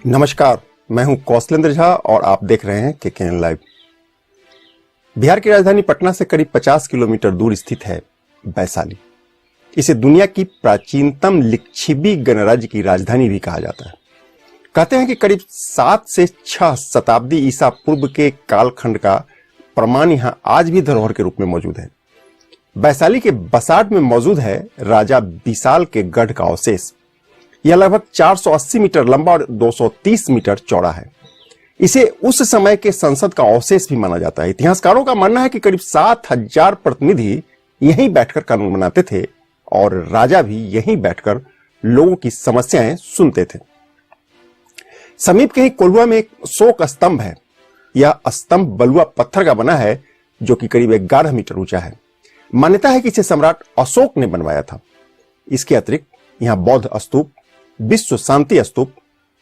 नमस्कार, मैं हूं कौशलेंद्र झा और आप देख रहे हैं केकेएन लाइव। बिहार की राजधानी पटना से करीब 50 किलोमीटर दूर स्थित है वैशाली। इसे दुनिया की प्राचीनतम लिच्छवी गणराज्य की राजधानी भी कहा जाता है। कहते हैं कि करीब 7 से 6 शताब्दी ईसा पूर्व के कालखंड का प्रमाण यहां आज भी धरोहर के रूप में मौजूद है। वैशाली के बसाड में मौजूद है राजा विशाल के गढ़ का अवशेष। यह लगभग 480 मीटर लंबा और 230 मीटर चौड़ा है। इसे उस समय के संसद का अवशेष भी माना जाता है। इतिहासकारों का मानना है कि करीब 7000 प्रतिनिधि यहीं बैठकर कानून बनाते थे और राजा भी यहीं बैठकर लोगों की समस्याएं सुनते थे। समीप के ही कोल्हुआ में एक अशोक स्तंभ है। यह स्तंभ बलुआ पत्थर का बना है जो कि करीब 11 मीटर ऊंचा है। मान्यता है कि इसे सम्राट अशोक ने बनवाया था। इसके अतिरिक्त यहां बौद्ध स्तूप, विश्व शांति स्तूप,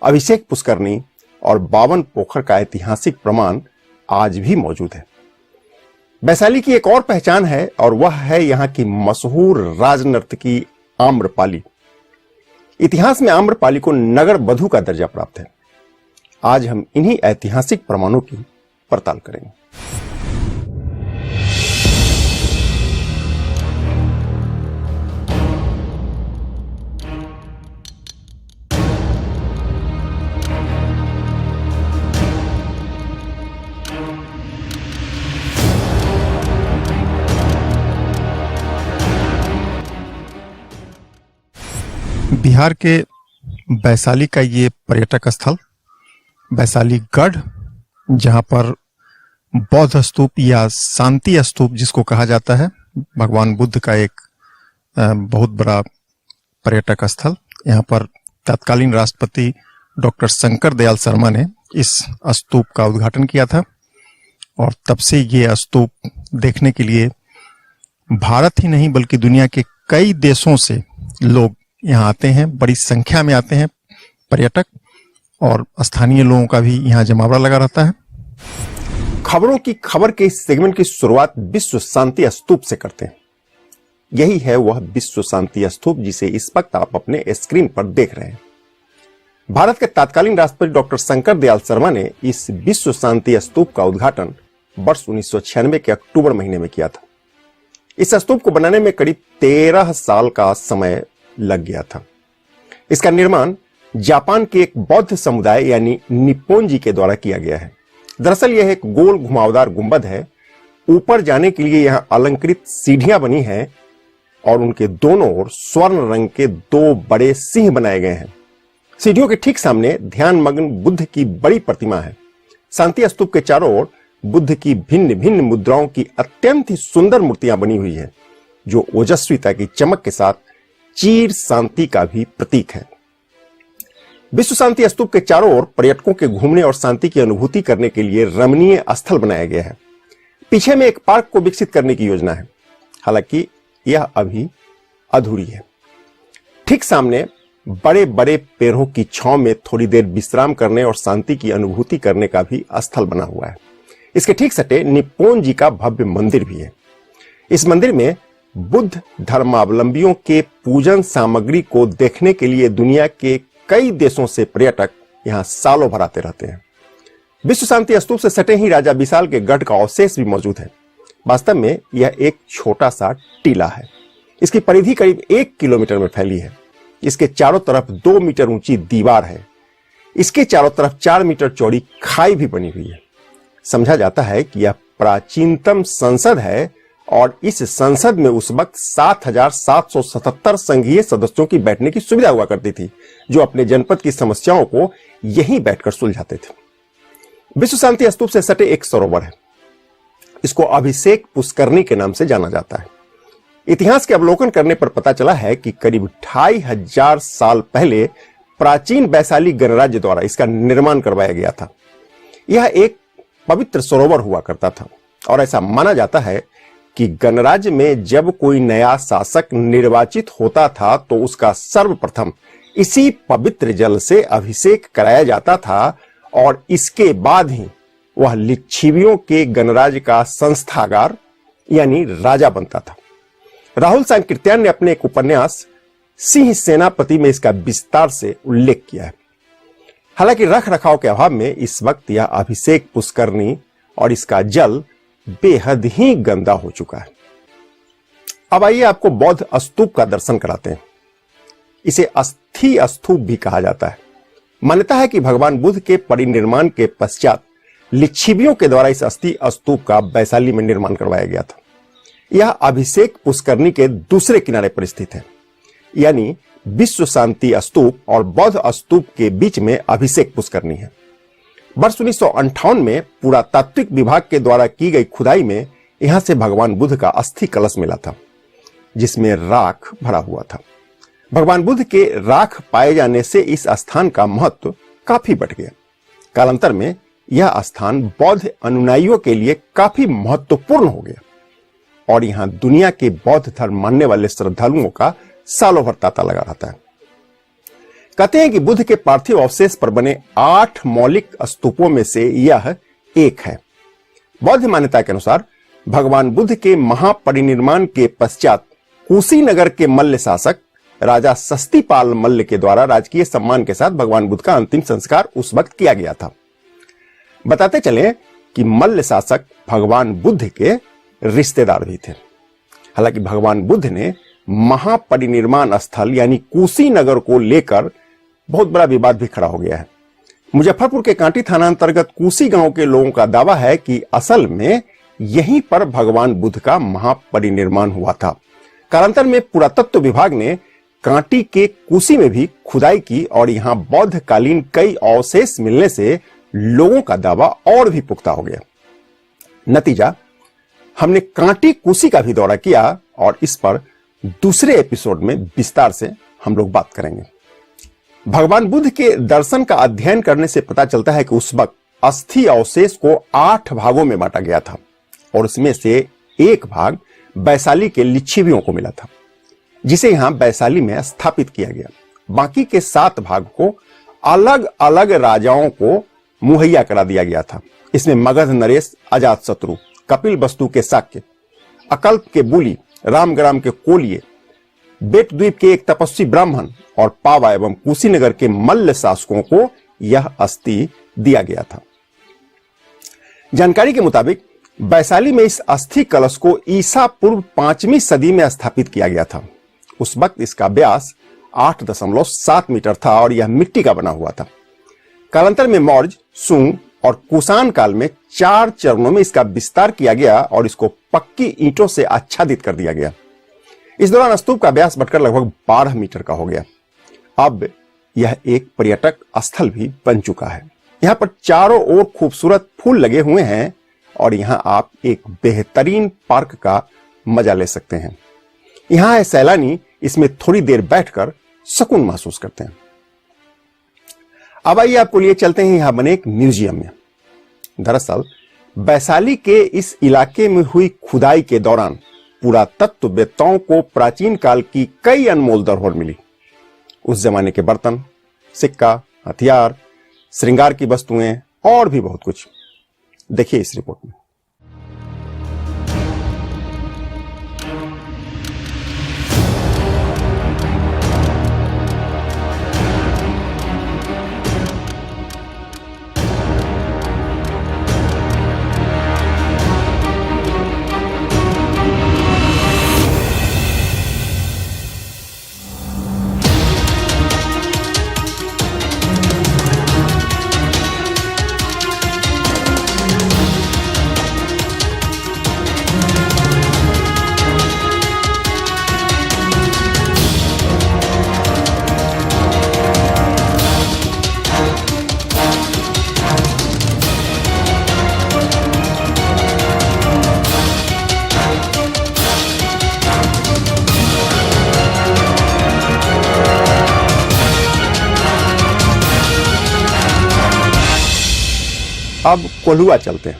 अभिषेक पुष्करनी और 52 पोखर का ऐतिहासिक प्रमाण आज भी मौजूद है। वैशाली की एक और पहचान है और वह है यहां की मशहूर राजनर्तकी आम्रपाली। इतिहास में आम्रपाली को नगर बधू का दर्जा प्राप्त है। आज हम इन्हीं ऐतिहासिक प्रमाणों की पड़ताल करेंगे। बिहार के वैशाली का ये पर्यटक स्थल वैशाली गढ़, जहां पर बौद्ध स्तूप या शांति स्तूप जिसको कहा जाता है, भगवान बुद्ध का एक बहुत बड़ा पर्यटक स्थल। यहाँ पर तत्कालीन राष्ट्रपति डॉक्टर शंकर दयाल शर्मा ने इस स्तूप का उद्घाटन किया था और तब से ये स्तूप देखने के लिए भारत ही नहीं बल्कि दुनिया के कई देशों से लोग यहाँ आते हैं। बड़ी संख्या में आते हैं पर्यटक और स्थानीय लोगों का भी यहाँ जमावड़ा लगा रहता है। खबरों की खबर के इस सेगमेंट की शुरुआत विश्व शांति स्तूप से करते हैं। यही है वह विश्व शांति स्तूप जिसे इस वक्त आप अपने स्क्रीन पर देख रहे हैं। भारत के तत्कालीन राष्ट्रपति डॉक्टर शंकर दयाल शर्मा ने इस विश्व शांति स्तूप का उद्घाटन वर्ष 1996 के अक्टूबर महीने में किया था। इस स्तूप को बनाने में करीब 13 साल का समय लग गया था। इसका निर्माण जापान के एक बौद्ध समुदाय यानी निप्पोंजी के द्वारा किया गया है। दरअसल यह एक गोल घुमावदार गुंबद है। ऊपर जाने के लिए यहां अलंकृत सीढ़ियां बनी हैं और उनके दोनों ओर स्वर्ण रंग के 2 बड़े सिंह बनाए गए हैं। सीढ़ियों के ठीक सामने ध्यानमग्न बुद्ध की बड़ी प्रतिमा है। शांति स्तूप के चारों ओर बुद्ध की भिन्न भिन्न मुद्राओं की अत्यंत ही सुंदर मूर्तियां बनी हुई है जो ओजस्विता की चमक के साथ चीर शांति का भी प्रतीक है। विश्व शांति स्तूप के चारों ओर पर्यटकों के घूमने और शांति की अनुभूति करने के लिए रमणीय स्थल बनाया गया है। पीछे में एक पार्क को विकसित करने की योजना है, हालांकि यह अभी अधूरी है। ठीक सामने बड़े बड़े पेड़ों की छांव में थोड़ी देर विश्राम करने और शांति की अनुभूति करने का भी स्थल बना हुआ है। इसके ठीक सटे निप्पोंजी का भव्य मंदिर भी है। इस मंदिर में बुद्ध धर्मावलंबियों के पूजन सामग्री को देखने के लिए दुनिया के कई देशों से पर्यटक यहां सालों भर आते रहते हैं। विश्व शांति स्तूप से सटे ही राजा विशाल के गढ़ का अवशेष भी मौजूद है। वास्तव में यह एक छोटा सा टीला है। इसकी परिधि करीब 1 किलोमीटर में फैली है। इसके चारों तरफ 2 मीटर ऊंची दीवार है। इसके चारों तरफ 4 मीटर चौड़ी खाई भी बनी हुई है। समझा जाता है कि यह प्राचीनतम संसद है और इस संसद में उस वक्त 7777 संघीय सदस्यों की बैठने की सुविधा हुआ करती थी जो अपने जनपद की समस्याओं को यहीं बैठकर सुलझाते थे। विश्व शांति स्तूप से सटे एक सरोवर है। इसको अभिषेक पुष्करनी के नाम से जाना जाता है। इतिहास के अवलोकन करने पर पता चला है कि करीब 2500 साल पहले प्राचीन वैशाली गणराज्य द्वारा इसका निर्माण करवाया गया था। यह एक पवित्र सरोवर हुआ करता था और ऐसा माना जाता है कि गणराज्य में जब कोई नया शासक निर्वाचित होता था तो उसका सर्वप्रथम इसी पवित्र जल से अभिषेक कराया जाता था और इसके बाद ही वह लिच्छवियों के गणराज्य का संस्थागार यानी राजा बनता था। राहुल सांकृत्यायन ने अपने एक उपन्यास सिंह सेनापति में इसका विस्तार से उल्लेख किया है। हालांकि रख रखाव के अभाव में इस वक्त यह अभिषेक पुष्करणी और इसका जल बेहद ही गंदा हो चुका है। अब आइए आपको बौद्ध स्तूप का दर्शन कराते हैं। इसे अस्थि स्तूप भी कहा जाता है। मान्यता है कि भगवान बुद्ध के परिनिर्माण के पश्चात लिच्छिवियों के द्वारा इस अस्थि स्तूप का वैशाली में निर्माण करवाया गया था। यह अभिषेक पुष्करणी के दूसरे किनारे पर स्थित है, यानी विश्व शांति स्तूप और बौद्ध स्तूप के बीच में अभिषेक पुष्करणी है। वर्ष 1958 में पुरातात्विक विभाग के द्वारा की गई खुदाई में यहां से भगवान बुद्ध का अस्थि कलश मिला था, जिसमें राख भरा हुआ था। भगवान बुद्ध के राख पाए जाने से इस स्थान का महत्व काफी बढ़ गया। कालांतर में यह स्थान बौद्ध अनुयायियों के लिए काफी महत्वपूर्ण हो गया और यहां दुनिया के बौद्ध धर्म मानने वाले श्रद्धालुओं का सालों भर तांता लगा रहता है। कहते हैं कि बुद्ध के पार्थिव अवशेष पर बने 8 मौलिक स्तूपों में से यह एक है। बौद्ध मान्यता के अनुसार भगवान बुद्ध के महापरिनिर्माण के पश्चात कुशीनगर के मल्ल शासक राजा सस्तीपाल मल्ल के द्वारा राजकीय सम्मान के साथ भगवान बुद्ध का अंतिम संस्कार उस वक्त किया गया था। बताते चले कि मल्ल शासक भगवान बुद्ध के रिश्तेदार भी थे। हालांकि भगवान बुद्ध ने महापरिनिर्माण स्थल यानी कुशीनगर को लेकर बहुत बड़ा विवाद भी खड़ा हो गया है। मुजफ्फरपुर के कांटी थाना अंतर्गत कुशी गांव के लोगों का दावा है कि असल में यहीं पर भगवान बुद्ध का महापरिनिर्माण हुआ था। कालांतर में पुरातत्व विभाग ने कांटी के कुशी में भी खुदाई की और यहां बौद्ध कालीन कई अवशेष मिलने से लोगों का दावा और भी पुख्ता हो गया। नतीजा, हमने कांटी कुशी का भी दौरा किया और इस पर दूसरे एपिसोड में विस्तार से हम लोग बात करेंगे। भगवान बुद्ध के दर्शन का अध्ययन करने से पता चलता है कि उस वक्त अस्थि अवशेष को 8 भागों में बांटा गया था और उसमें से एक भाग वैशाली के लिच्छिवियों को मिला था, जिसे यहां वैशाली में स्थापित किया गया। बाकी के 7 भाग को अलग अलग राजाओं को मुहैया करा दिया गया था। इसमें मगध नरेश अजातशत्रु, कपिल वस्तु के शाक्य, अकल्प के बुली, रामग्राम के कोलिये, बेट द्वीप के एक तपस्वी ब्राह्मण और पावा एवं कुशीनगर के मल्ल शासकों को यह अस्थि दिया गया था। जानकारी के मुताबिक वैशाली में इस अस्थि कलश को ईसा पूर्व 5वीं सदी में स्थापित किया गया था। उस वक्त इसका व्यास 8.7 मीटर था और यह मिट्टी का बना हुआ था। कालांतर में मौर्य, सुंग और कुषाण काल में 4 चरणों में इसका विस्तार किया गया और इसको पक्की ईंटों से आच्छादित कर दिया गया। इस दौरान स्तूप का व्यास बढ़कर लगभग 12 मीटर का हो गया। अब यह एक पर्यटक स्थल भी बन चुका है। यहाँ पर चारों ओर खूबसूरत फूल लगे हुए हैं और यहाँ आप एक बेहतरीन पार्क का मजा ले सकते हैं। यहाँ सैलानी इसमें थोड़ी देर बैठकर सुकून महसूस करते हैं। अब आइए आपको लिए चलते हैं यहां बने एक म्यूजियम में। दरअसल वैशाली के इस इलाके में हुई खुदाई के दौरान पुरातत्ववेत्ताओं को प्राचीन काल की कई अनमोल धरोहर मिली। उस जमाने के बर्तन, सिक्का, हथियार, श्रृंगार की वस्तुएं और भी बहुत कुछ। देखिए इस रिपोर्ट में। अब कोल्हुआ चलते हैं।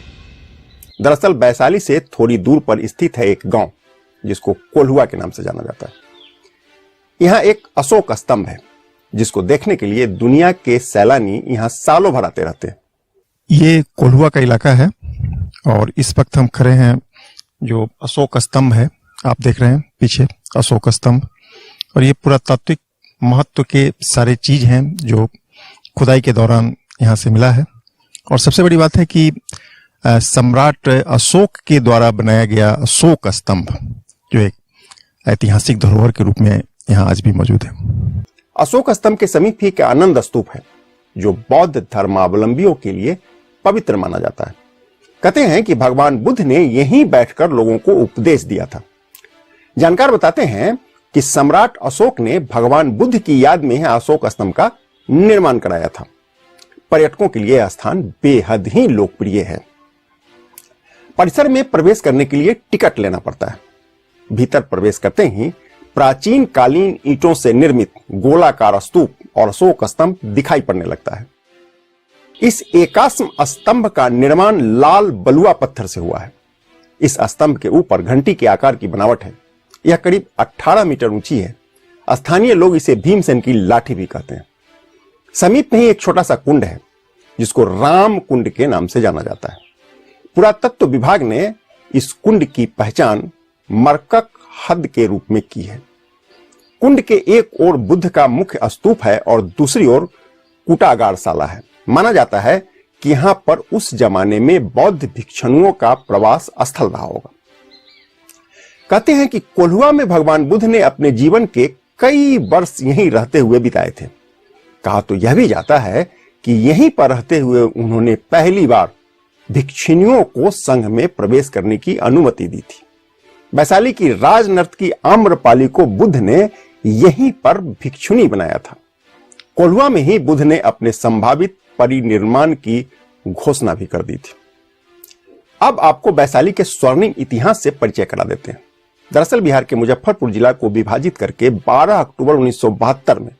दरअसल वैशाली से थोड़ी दूर पर स्थित है एक गांव जिसको कोल्हुआ के नाम से जाना जाता है। यहां एक अशोक स्तंभ है जिसको देखने के लिए दुनिया के सैलानी यहां सालों भर आते रहते हैं। ये कोल्हुआ का इलाका है और इस वक्त हम खड़े हैं जो अशोक स्तंभ है, आप देख रहे हैं पीछे अशोक स्तंभ, और ये पुरातात्विक महत्व के सारे चीज हैं जो खुदाई के दौरान यहाँ से मिला है। और सबसे बड़ी बात है कि सम्राट अशोक के द्वारा बनाया गया अशोक स्तंभ जो एक ऐतिहासिक धरोहर के रूप में यहाँ आज भी मौजूद है। अशोक स्तंभ के समीप ही एक आनंद स्तूप है जो बौद्ध धर्मावलंबियों के लिए पवित्र माना जाता है। कहते हैं कि भगवान बुद्ध ने यहीं बैठकर लोगों को उपदेश दिया था। जानकार बताते हैं कि सम्राट अशोक ने भगवान बुद्ध की याद में अशोक स्तंभ का निर्माण कराया था। पर्यटकों के लिए यह स्थान बेहद ही लोकप्रिय है। परिसर में प्रवेश करने के लिए टिकट लेना पड़ता है। भीतर प्रवेश करते ही प्राचीन कालीन ईंटों से निर्मित गोलाकार स्तूप और अशोक स्तंभ दिखाई पड़ने लगता है। इस एकास्म स्तंभ का निर्माण लाल बलुआ पत्थर से हुआ है। इस स्तंभ के ऊपर घंटी के आकार की बनावट है। यह करीब 18 मीटर ऊंची है। स्थानीय लोग इसे भीमसेन की लाठी भी कहते हैं। समीप में ही एक छोटा सा कुंड है जिसको राम कुंड के नाम से जाना जाता है। पुरातत्व विभाग ने इस कुंड की पहचान मरकक हद के रूप में की है। कुंड के एक ओर बुद्ध का मुख्य स्तूप है और दूसरी ओर कूटागारशाला है। माना जाता है कि यहां पर उस जमाने में बौद्ध भिक्षुओं का प्रवास स्थल रहा होगा। कहते हैं कि कोल्हुआ में भगवान बुद्ध ने अपने जीवन के कई वर्ष यहीं रहते हुए बिताए थे। कहा तो यह भी जाता है कि यहीं पर रहते हुए उन्होंने पहली बार भिक्षुओं को संघ में प्रवेश करने की अनुमति दी थी। वैशाली की राजनर्तकी आम्रपाली को बुद्ध ने यहीं पर भिक्षुणी बनाया था। कोल्हुआ में ही बुद्ध ने अपने संभावित परिनिर्माण की घोषणा भी कर दी थी। अब आपको वैशाली के स्वर्णिम इतिहास से परिचय करा देते हैं। दरअसल बिहार के मुजफ्फरपुर जिला को विभाजित करके 12 अक्टूबर 1972 में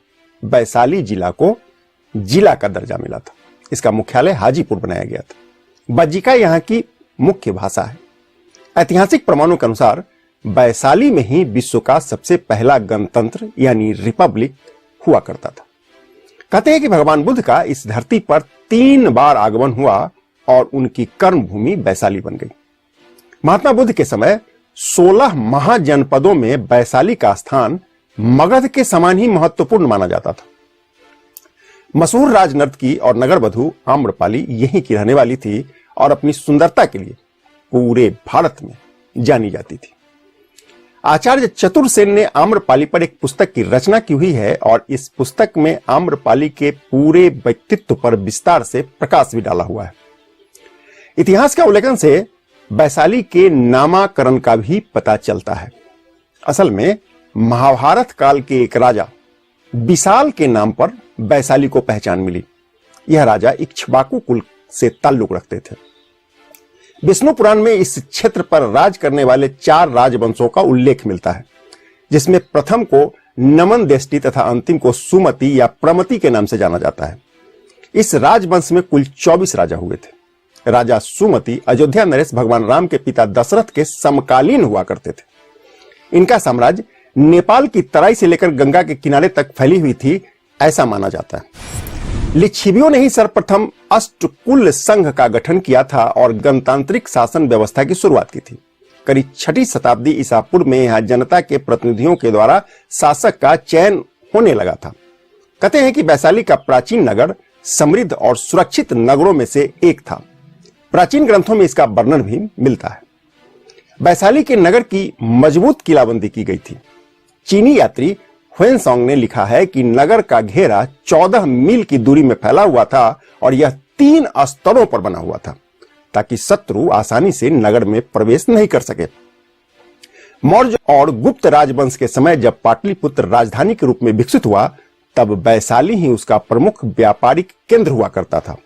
वैशाली जिला को जिला का दर्जा मिला था। इसका मुख्यालय हाजीपुर बनाया गया था। बज्जिका यहाँ की मुख्य भाषा है। ऐतिहासिक प्रमाणों के अनुसार वैशाली में ही विश्व का सबसे पहला गणतंत्र यानी रिपब्लिक हुआ करता था। कहते हैं कि भगवान बुद्ध का इस धरती पर 3 बार आगमन हुआ और उनकी कर्म भूमि वैशाली बन गई। महात्मा बुद्ध के समय 16 महाजनपदों में वैशाली का स्थान मगध के समान ही महत्वपूर्ण माना जाता था। मशहूर राजनर्तकी और नगरवधु आम्रपाली यहीं की रहने वाली थी और अपनी सुंदरता के लिए पूरे भारत में जानी जाती थी। आचार्य चतुरसेन ने आम्रपाली पर एक पुस्तक की रचना की हुई है और इस पुस्तक में आम्रपाली के पूरे व्यक्तित्व पर विस्तार से प्रकाश भी डाला हुआ है। इतिहास का उल्लेखन से वैशाली के नामाकरण का भी पता चलता है। असल में महाभारत काल के एक राजा विशाल के नाम पर वैशाली को पहचान मिली। यह राजा इक्ष्वाकु कुल से ताल्लुक रखते थे। विष्णु पुराण में इस क्षेत्र पर राज करने वाले 4 राजवंशों का उल्लेख मिलता है, जिसमें प्रथम को नमन देष्टि तथा अंतिम को सुमति या प्रमति के नाम से जाना जाता है। इस राजवंश में कुल 24 राजा हुए थे। राजा सुमति अयोध्या नरेश भगवान राम के पिता दशरथ के समकालीन हुआ करते थे। इनका साम्राज्य नेपाल की तराई से लेकर गंगा के किनारे तक फैली हुई थी, ऐसा माना जाता है। लिच्छवियों ने ही सर्वप्रथम अष्टकुल संघ का गठन किया था और गणतांत्रिक शासन व्यवस्था की शुरुआत की थी। करीब 6वीं शताब्दी ईसा पूर्व में यहां जनता के प्रतिनिधियों के द्वारा शासक का चयन होने लगा था। कहते हैं कि वैशाली का प्राचीन नगर समृद्ध और सुरक्षित नगरों में से एक था। प्राचीन ग्रंथों में इसका वर्णन भी मिलता है। वैशाली के नगर की मजबूत किलाबंदी की गई थी। चीनी यात्री हुएनसांग ने लिखा है कि नगर का घेरा 14 मील की दूरी में फैला हुआ था और यह 3 स्तरों पर बना हुआ था ताकि शत्रु आसानी से नगर में प्रवेश नहीं कर सके। मौर्य और गुप्त राजवंश के समय जब पाटलिपुत्र राजधानी के रूप में विकसित हुआ, तब वैशाली ही उसका प्रमुख व्यापारिक केंद्र हुआ करता था।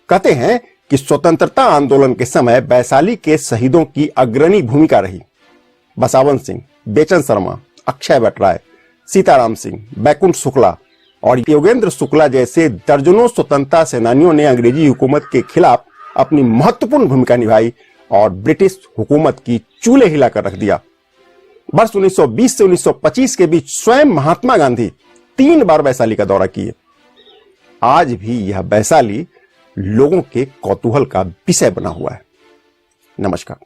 कहते हैं कि स्वतंत्रता आंदोलन के समय वैशाली के शहीदों की अग्रणी भूमिका रही। बसावन सिंह, बेचन शर्मा, अक्षय बटराय, सीताराम सिंह, बैकुंठ शुक्ला और योगेंद्र शुक्ला जैसे दर्जनों स्वतंत्रता सेनानियों ने अंग्रेजी हुकूमत के खिलाफ अपनी महत्वपूर्ण भूमिका निभाई और ब्रिटिश हुकूमत की चूल्हे हिलाकर रख दिया। वर्ष 1920 से 1925 के बीच स्वयं महात्मा गांधी 3 बार वैशाली का दौरा किए। आज भी यह वैशाली लोगों के कौतूहल का विषय बना हुआ है। नमस्कार।